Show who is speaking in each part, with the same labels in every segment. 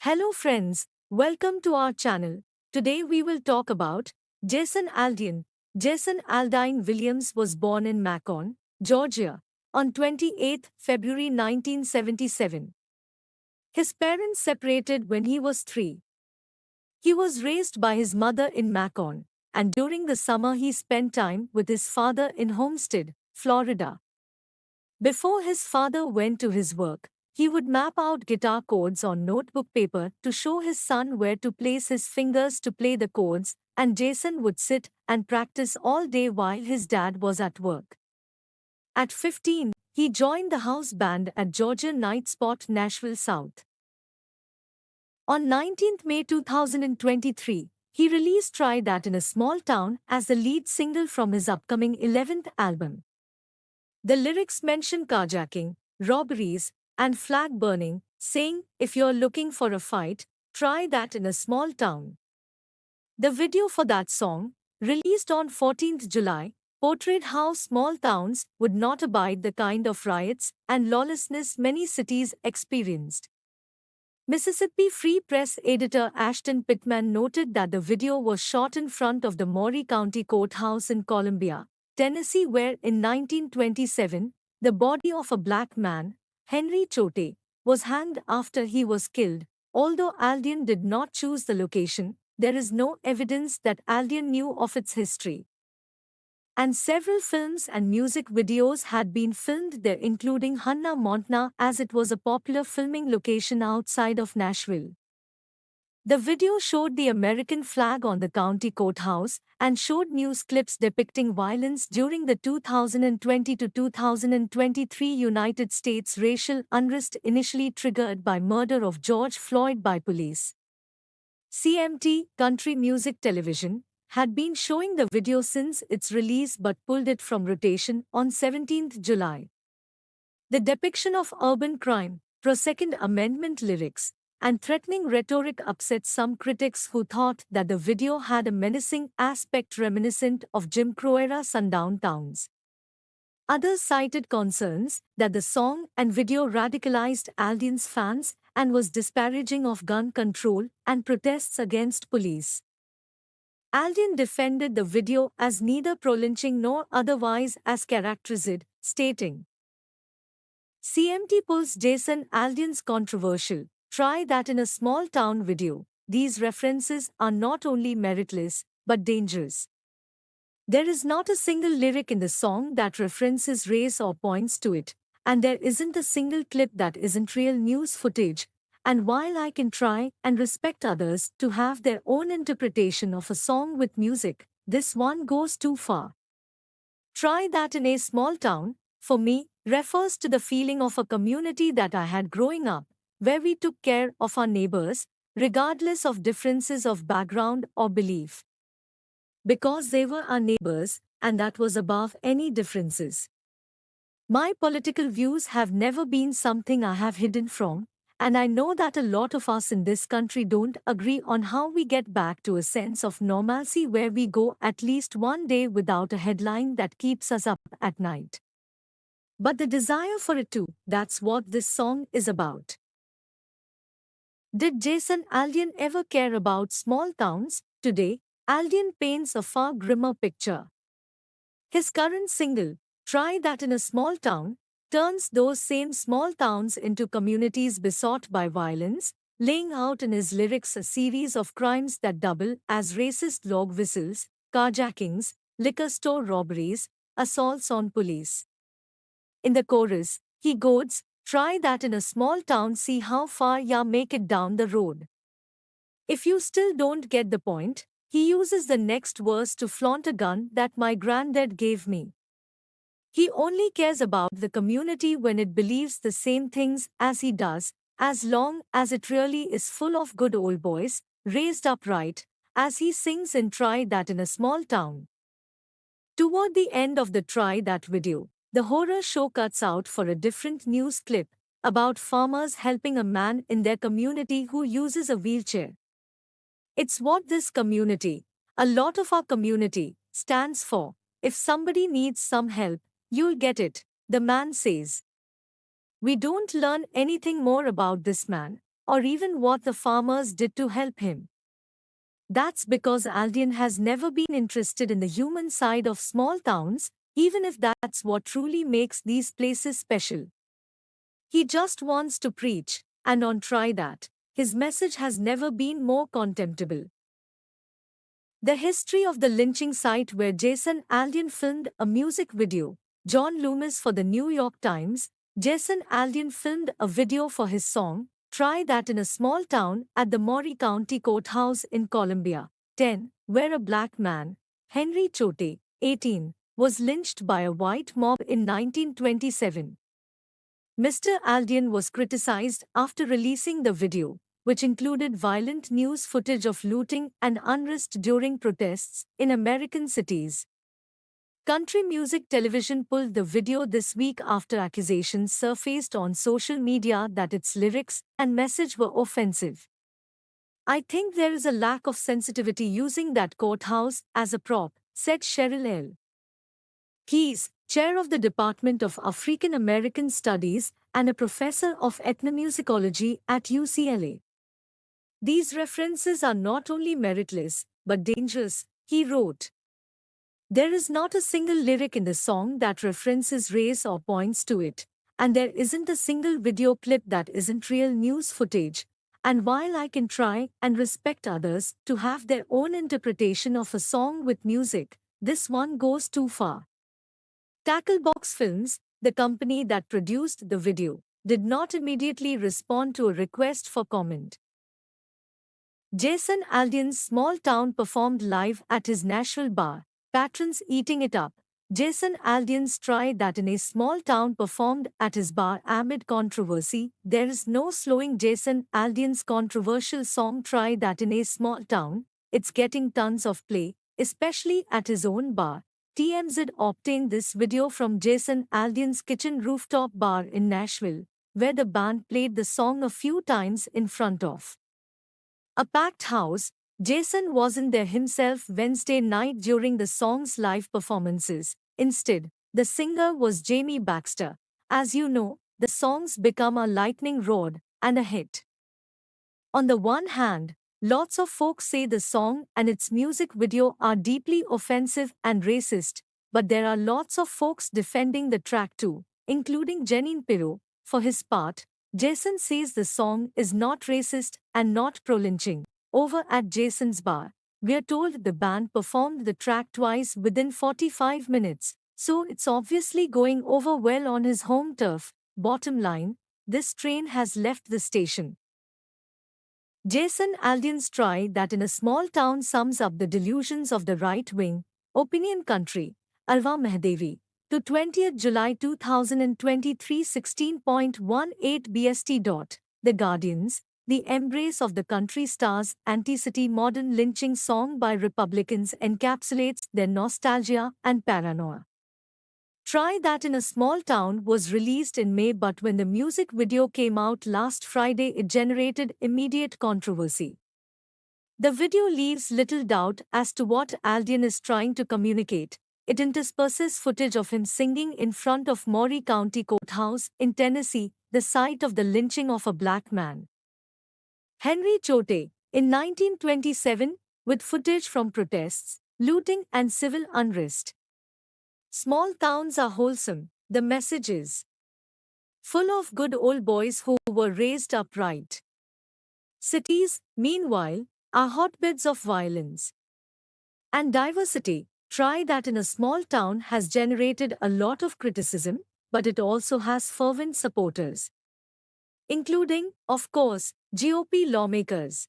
Speaker 1: Hello friends, welcome to our channel. Today we will talk about Jason Aldean. Jason Aldean Williams was born in Macon, Georgia, on 28 February 1977. His parents separated when he was 3. He was raised by his mother in Macon, and during the summer he spent time with his father in Homestead, Florida. Before his father went to his work, he would map out guitar chords on notebook paper to show his son where to place his fingers to play the chords, and Jason would sit and practice all day while his dad was at work. At 15, he joined the house band at Georgia Night Spot Nashville South. On 19 May 2023, he released Try That in a Small Town as the lead single from his upcoming 11th album. The lyrics mention carjacking, robberies, and flag burning, saying, "If you're looking for a fight, try that in a small town." The video for that song, released on 14th July, portrayed how small towns would not abide the kind of riots and lawlessness many cities experienced. Mississippi Free Press editor Ashton Pittman noted that the video was shot in front of the Maury County Courthouse in Columbia, Tennessee, where in 1927, the body of a black man, Henry Choate, was hanged after he was killed. Although Aldean did not choose the location, there is no evidence that Aldean knew of its history. And several films and music videos had been filmed there, including Hannah Montana, as it was a popular filming location outside of Nashville. The video showed the American flag on the county courthouse and showed news clips depicting violence during the 2020 to 2023 United States racial unrest initially triggered by murder of George Floyd by police. CMT, Country Music Television, had been showing the video since its release but pulled it from rotation on 17th July. The depiction of urban crime, pro-Second Amendment lyrics, and threatening rhetoric upset some critics who thought that the video had a menacing aspect reminiscent of Jim Crow-era sundown towns. Others cited concerns that the song and video radicalized Aldean's fans and was disparaging of gun control and protests against police. Aldean defended the video as neither pro-lynching nor otherwise as characterized, stating, "CMT pulls Jason Aldean's controversial Try That in a Small Town video. These references are not only meritless, but dangerous. There is not a single lyric in the song that references race or points to it, and there isn't a single clip that isn't real news footage. And while I can try and respect others to have their own interpretation of a song with music, this one goes too far. Try That in a Small Town, for me, refers to the feeling of a community that I had growing up, where we took care of our neighbors, regardless of differences of background or belief. Because they were our neighbors, and that was above any differences. My political views have never been something I have hidden from, and I know that a lot of us in this country don't agree on how we get back to a sense of normalcy where we go at least one day without a headline that keeps us up at night. But the desire for it too, that's what this song is about." Did Jason Aldean ever care about small towns? Today, Aldean paints a far grimmer picture. His current single, Try That in a Small Town, turns those same small towns into communities besought by violence, laying out in his lyrics a series of crimes that double as racist dog whistles, carjackings, liquor store robberies, assaults on police. In the chorus, he goads, "Try that in a small town, see how far ya make it down the road." If you still don't get the point, he uses the next verse to flaunt a gun that my granddad gave me. He only cares about the community when it believes the same things as he does, as long as it really is full of good old boys, raised up right, as he sings in Try That in a Small Town. Toward the end of the Try That video, the horror show cuts out for a different news clip about farmers helping a man in their community who uses a wheelchair. It's what this community, a lot of our community, stands for. If somebody needs some help, you'll get it, the man says. We don't learn anything more about this man, or even what the farmers did to help him. That's because Aldean has never been interested in the human side of small towns, even if that's what truly makes these places special. He just wants to preach, and on try that. His message has never been more contemptible. The history of the lynching site where Jason Aldean filmed a music video. John Loomis for the New York Times. Jason Aldean filmed a video for his song, Try That in a small town at the Maury County Courthouse in Columbia, 10, where a black man, Henry Choate, 18, was lynched by a white mob in 1927. Mr. Aldean was criticized after releasing the video, which included violent news footage of looting and unrest during protests in American cities. Country Music Television pulled the video this week after accusations surfaced on social media that its lyrics and message were offensive. I think there is a lack of sensitivity using that courthouse as a prop, said Cheryl L. Keyes, chair of the Department of African American Studies and a professor of ethnomusicology at UCLA. These references are not only meritless, but dangerous, he wrote. There is not a single lyric in the song that references race or points to it, and there isn't a single video clip that isn't real news footage. And while I can try and respect others to have their own interpretation of a song with music, this one goes too far. Tacklebox Films, the company that produced the video, did not immediately respond to a request for comment. Jason Aldean's small town performed live at his Nashville bar, patrons eating it up. Jason Aldean's Try That in a Small Town performed at his bar amid controversy. There is no slowing Jason Aldean's controversial song Try That in a Small Town. It's getting tons of play, especially at his own bar. TMZ obtained this video from Jason Aldean's kitchen rooftop bar in Nashville, where the band played the song a few times in front of a packed house. Jason wasn't there himself Wednesday night during the song's live performances. Instead, the singer was Jamie Baxter. As you know, the song's become a lightning rod and a hit. On the one hand, lots of folks say the song and its music video are deeply offensive and racist, but there are lots of folks defending the track too, including Jeanine Pirro. For his part, Jason says the song is not racist and not pro-lynching. Over at Jason's bar, we're told the band performed the track twice within 45 minutes, so it's obviously going over well on his home turf. Bottom line, this train has left the station. Jason Aldean's Try That in a Small Town sums up the delusions of the right-wing, opinion country, Alva Mehdevi, to 20th July 2023 16.18 BST. The Guardians, the embrace of the country stars' anti-city modern lynching song by Republicans encapsulates their nostalgia and paranoia. Try That in a Small Town was released in May, but when the music video came out last Friday, it generated immediate controversy. The video leaves little doubt as to what Aldean is trying to communicate. It intersperses footage of him singing in front of Maury County Courthouse in Tennessee, the site of the lynching of a black man, Henry Choate, in 1927, with footage from protests, looting and civil unrest. Small towns are wholesome, the message is. Full of good old boys who were raised upright. Cities, meanwhile, are hotbeds of violence and diversity. Try That in a Small Town has generated a lot of criticism, but it also has fervent supporters, including, of course, GOP lawmakers.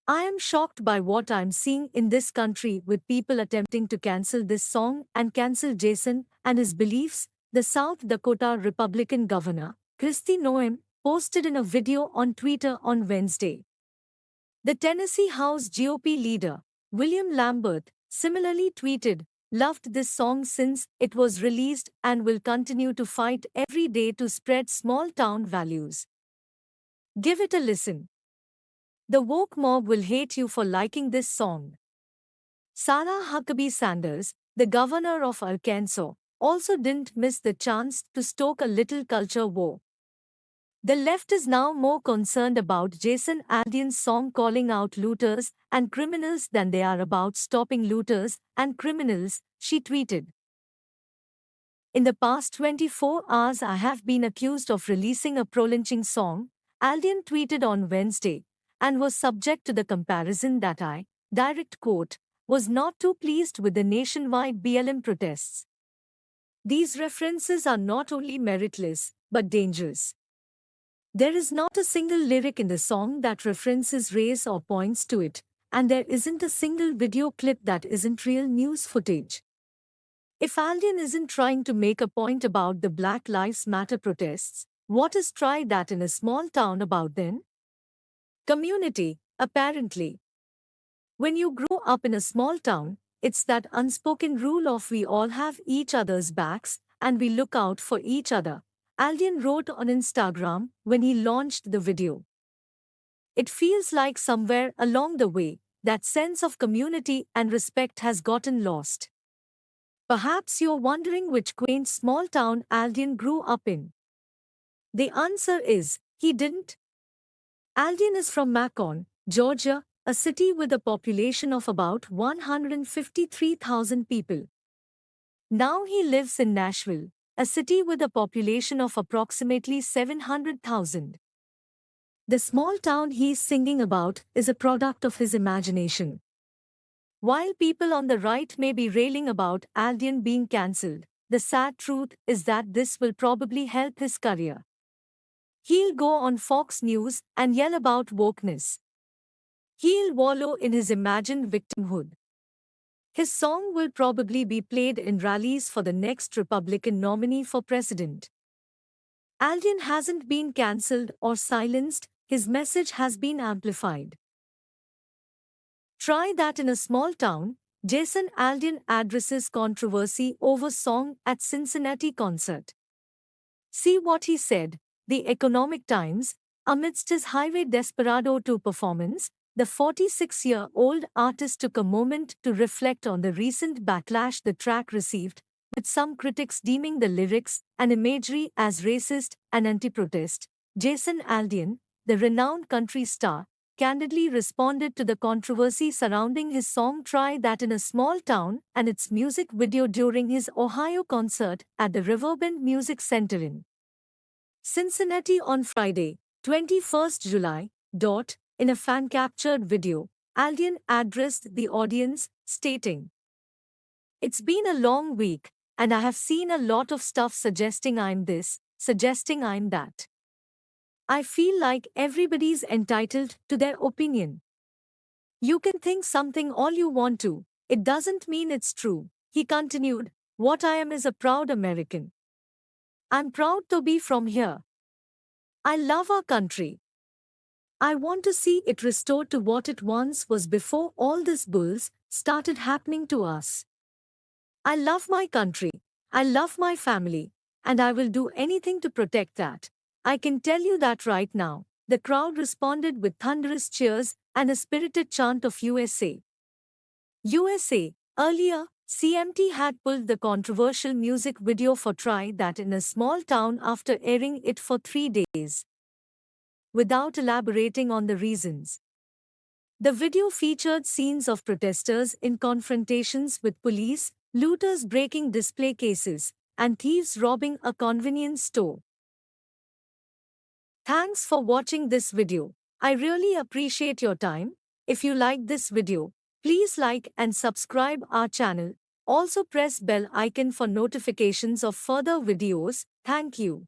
Speaker 1: I am shocked by what I'm seeing in this country with people attempting to cancel this song and cancel Jason and his beliefs, the South Dakota Republican governor, Kristi Noem, posted in a video on Twitter on Wednesday. The Tennessee House GOP leader, William Lambert, similarly tweeted, "Loved this song since it was released and will continue to fight every day to spread small-town values. Give it a listen. The woke mob will hate you for liking this song." Sarah Huckabee Sanders, the governor of Arkansas, also didn't miss the chance to stoke a little culture war. The left is now more concerned about Jason Aldean's song calling out looters and criminals than they are about stopping looters and criminals, she tweeted. In the past 24 hours, I have been accused of releasing a pro-lynching song, Aldean tweeted on Wednesday, and was subject to the comparison that I, direct quote, was not too pleased with the nationwide BLM protests. These references are not only meritless, but dangerous. There is not a single lyric in the song that references race or points to it, and there isn't a single video clip that isn't real news footage. If Aldean isn't trying to make a point about the Black Lives Matter protests, what is Try That in a Small Town about then? Community, apparently. When you grow up in a small town, it's that unspoken rule of we all have each other's backs and we look out for each other, Aldean wrote on Instagram when he launched the video. It feels like somewhere along the way, that sense of community and respect has gotten lost. Perhaps you're wondering which quaint small town Aldean grew up in. The answer is, he didn't. Aldean is from Macon, Georgia, a city with a population of about 153,000 people. Now he lives in Nashville, a city with a population of approximately 700,000. The small town he's singing about is a product of his imagination. While people on the right may be railing about Aldean being cancelled, the sad truth is that this will probably help his career. He'll go on Fox News and yell about wokeness. He'll wallow in his imagined victimhood. His song will probably be played in rallies for the next Republican nominee for president. Aldean hasn't been cancelled or silenced, his message has been amplified. Try That in a Small Town, Jason Aldean addresses controversy over song at Cincinnati concert. See what he said, The Economic Times. Amidst his Highway Desperado 2 performance, the 46-year-old artist took a moment to reflect on the recent backlash the track received, with some critics deeming the lyrics and imagery as racist and anti-protest. Jason Aldean, the renowned country star, candidly responded to the controversy surrounding his song Try That in a Small Town and its music video during his Ohio concert at the Riverbend Music Center in Cincinnati on Friday, 21st July. In a fan-captured video, Aldean addressed the audience, stating, "It's been a long week, and I have seen a lot of stuff suggesting I'm this, suggesting I'm that. I feel like everybody's entitled to their opinion. You can think something all you want to, it doesn't mean it's true," he continued. "What I am is a proud American. I'm proud to be from here. I love our country. I want to see it restored to what it once was before all this bulls started happening to us. I love my country, I love my family, and I will do anything to protect that. I can tell you that right now." The crowd responded with thunderous cheers and a spirited chant of USA. USA. Earlier, CMT had pulled the controversial music video for Try That in a Small Town after airing it for 3 days, without elaborating on the reasons. The video featured scenes of protesters in confrontations with police, looters breaking display cases, and thieves robbing a convenience store. Thanks for watching this video. I really appreciate your time. If you like this video, please like and subscribe our channel. Also press bell icon for notifications of further videos. Thank you.